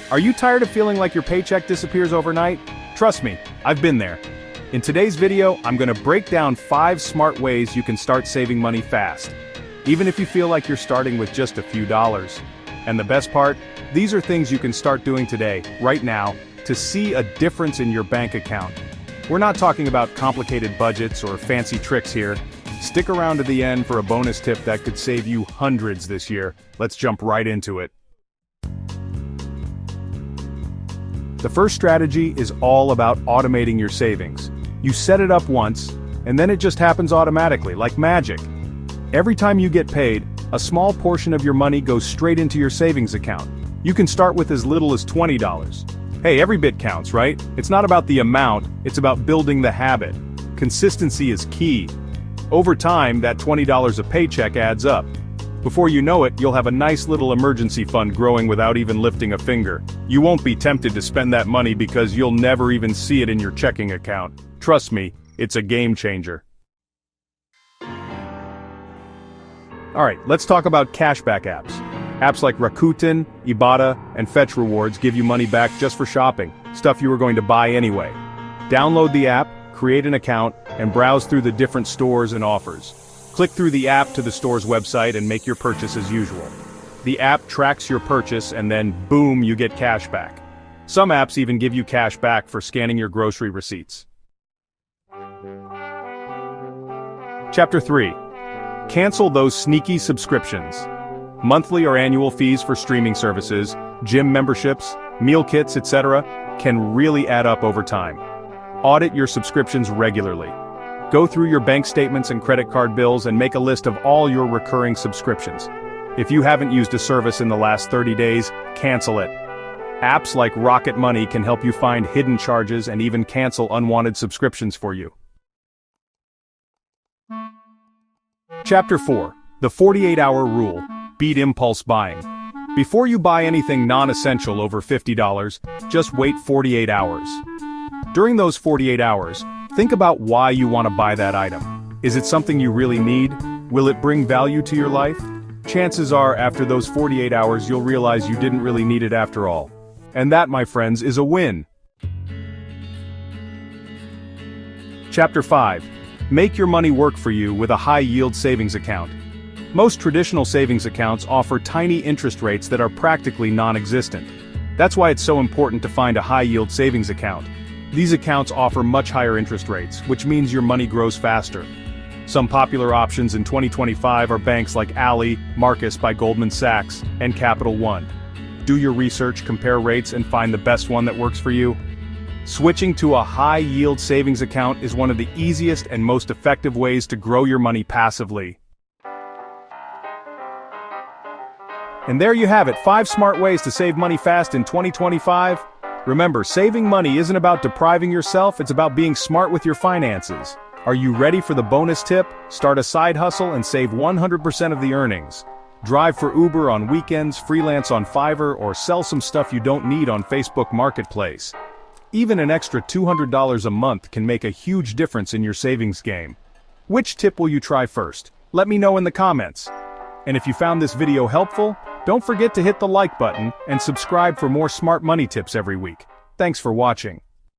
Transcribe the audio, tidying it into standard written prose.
Are you tired of feeling like your paycheck disappears overnight? Trust me, I've been there. In today's video, I'm gonna break down 5 smart ways you can start saving money fast, even if you feel like you're starting with just a few dollars. And the best part, these are things you can start doing today, right now, to see a difference in your bank account. We're not talking about complicated budgets or fancy tricks here. Stick around to the end for a bonus tip that could save you hundreds this year. Let's jump right into it. The first strategy is all about automating your savings. You set it up once, and then it just happens automatically, like magic. Every time you get paid, a small portion of your money goes straight into your savings account. You can start with as little as $20. Hey, every bit counts, right? It's not about the amount, it's about building the habit. Consistency is key. Over time, that $20 a paycheck adds up. Before you know it, you'll have a nice little emergency fund growing without even lifting a finger. You won't be tempted to spend that money because you'll never even see it in your checking account. Trust me, it's a game changer. Alright, let's talk about cashback apps. Apps like Rakuten, Ibotta, and Fetch Rewards give you money back just for shopping, stuff you were going to buy anyway. Download the app, create an account, and browse through the different stores and offers. Click through the app to the store's website and make your purchase as usual. The app tracks your purchase and then, boom, you get cash back. Some apps even give you cash back for scanning your grocery receipts. Chapter 3. Cancel those sneaky subscriptions. Monthly or annual fees for streaming services, gym memberships, meal kits, etc. can really add up over time. Audit your subscriptions regularly. Go through your bank statements and credit card bills and make a list of all your recurring subscriptions. If you haven't used a service in the last 30 days, cancel it. Apps like Rocket Money can help you find hidden charges and even cancel unwanted subscriptions for you. Chapter 4. The 48-hour rule. Beat impulse buying. Before you buy anything non-essential over $50, just wait 48 hours. During those 48 hours, think about why you want to buy that item. Is it something you really need? Will it bring value to your life? Chances are, after those 48 hours, you'll realize you didn't really need it after all. And that, my friends, is a win. Chapter 5. Make your money work for you with a high-yield savings account. Most traditional savings accounts offer tiny interest rates that are practically non-existent. That's why it's so important to find a high-yield savings account. These accounts offer much higher interest rates, which means your money grows faster. Some popular options in 2025 are banks like Ally, Marcus by Goldman Sachs, and Capital One. Do your research, compare rates, and find the best one that works for you. Switching to a high-yield savings account is one of the easiest and most effective ways to grow your money passively. And there you have it, 5 smart ways to save money fast in 2025. Remember, saving money isn't about depriving yourself, it's about being smart with your finances. Are you ready for the bonus tip? Start a side hustle and save 100% of the earnings. Drive for Uber on weekends, freelance on Fiverr, or sell some stuff you don't need on Facebook Marketplace. Even an extra $200 a month can make a huge difference in your savings game. Which tip will you try first? Let me know in the comments. And if you found this video helpful, don't forget to hit the like button and subscribe for more smart money tips every week. Thanks for watching.